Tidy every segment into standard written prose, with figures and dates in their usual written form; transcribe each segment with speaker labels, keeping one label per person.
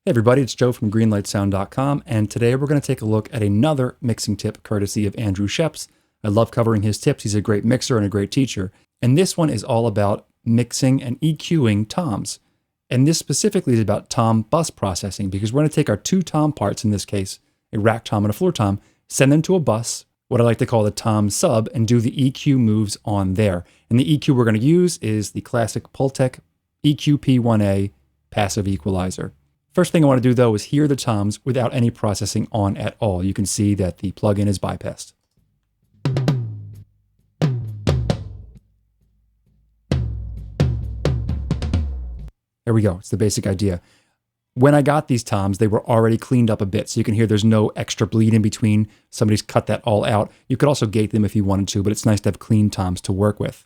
Speaker 1: Hey everybody, it's Joe from greenlightsound.com, and today we're going to take a look at another mixing tip courtesy of Andrew Scheps. I love covering his tips. He's a great mixer and a great teacher. And this one is all about mixing and EQing toms. And this specifically is about tom bus processing, because we're going to take our two tom parts, in this case, a rack tom and a floor tom, send them to a bus, what I like to call the tom sub, and do the EQ moves on there. And the EQ we're going to use is the classic PuigTec EQ-P1A passive equalizer. First thing I want to do, though, is hear the toms without any processing on at all. You can see that the plugin is bypassed. There we go. It's the basic idea. When I got these toms, they were already cleaned up a bit, so you can hear there's no extra bleed in between. Somebody's cut that all out. You could also gate them if you wanted to, but it's nice to have clean toms to work with.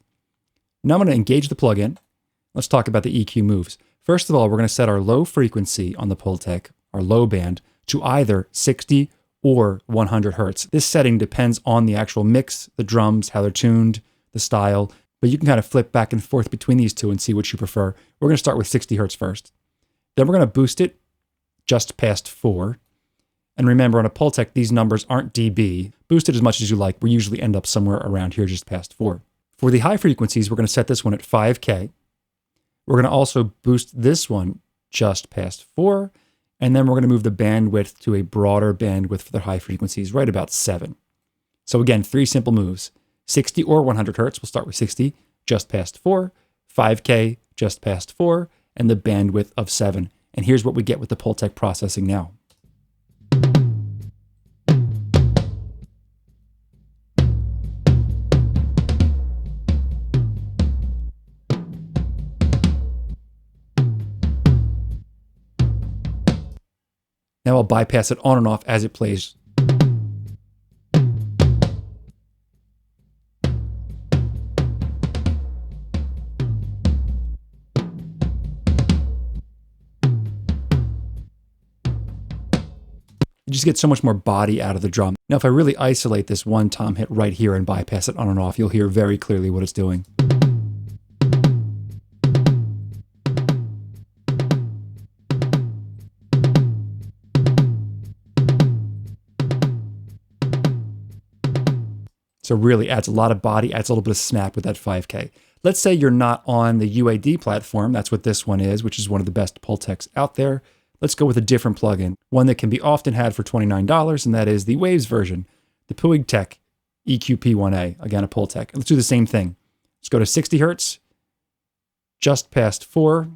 Speaker 1: Now I'm going to engage the plugin. Let's talk about the EQ moves. First of all, we're going to set our low frequency on the PuigTec, our low band, to either 60 or 100 hertz. This setting depends on the actual mix, the drums, how they're tuned, the style, but you can kind of flip back and forth between these two and see what you prefer. We're going to start with 60 hertz first. Then we're going to boost it just past 4. And remember, on a PuigTec, these numbers aren't dB. Boost it as much as you like. We usually end up somewhere around here just past 4. For the high frequencies, we're going to set this one at 5K. We're going to also boost this one just past 4, and then we're going to move the bandwidth to a broader bandwidth for the high frequencies, right about 7. So again, 3 simple moves. 60 or 100 hertz, we'll start with 60, just past 4, 5K, just past 4, and the bandwidth of 7. And here's what we get with the PuigTec processing now. Now I'll bypass it on and off as it plays. You just get so much more body out of the drum. Now if I really isolate this one tom hit right here and bypass it on and off, you'll hear very clearly what it's doing. So really adds a lot of body, adds a little bit of snap with that 5K. Let's say you're not on the UAD platform. That's what this one is, which is one of the best PuigTecs out there. Let's go with a different plugin, one that can be often had for $29, and that is the Waves version, the PuigTec EQ-P1A, again, a PuigTec. Let's do the same thing. Let's go to 60 hertz, just past 4,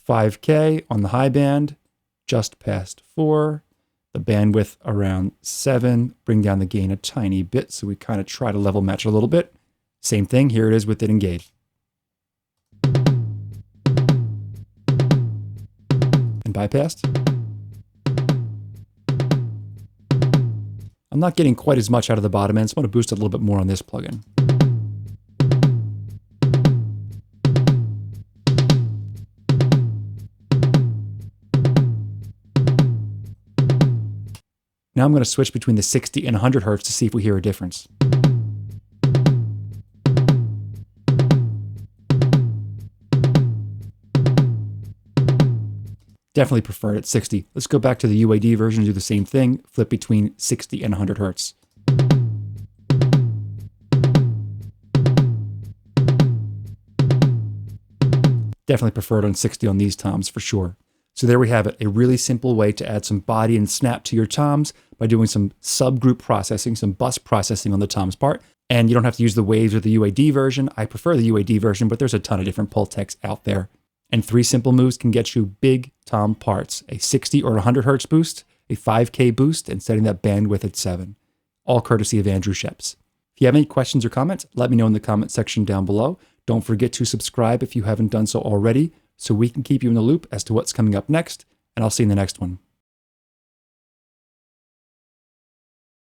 Speaker 1: 5K on the high band, just past 4, the bandwidth around 7, bring down the gain a tiny bit, so we kind of try to level match a little bit. Same thing, here it is with it engaged. And bypassed. I'm not getting quite as much out of the bottom end, so I'm going to boost it a little bit more on this plugin. Now I'm going to switch between the 60 and 100 hertz to see if we hear a difference. Definitely prefer it at 60. Let's go back to the UAD version and do the same thing. Flip between 60 and 100 hertz. Definitely prefer it on 60 on these toms for sure. So there we have it, a really simple way to add some body and snap to your toms by doing some subgroup processing, some bus processing on the toms part. And you don't have to use the Waves or the UAD version. I prefer the UAD version, but there's a ton of different PuigTecs out there. And 3 simple moves can get you big tom parts, a 60 or 100 hertz boost, a 5K boost, and setting that bandwidth at 7. All courtesy of Andrew Scheps. If you have any questions or comments, let me know in the comment section down below. Don't forget to subscribe if you haven't done so already, so we can keep you in the loop as to what's coming up next, and I'll see you in the next one.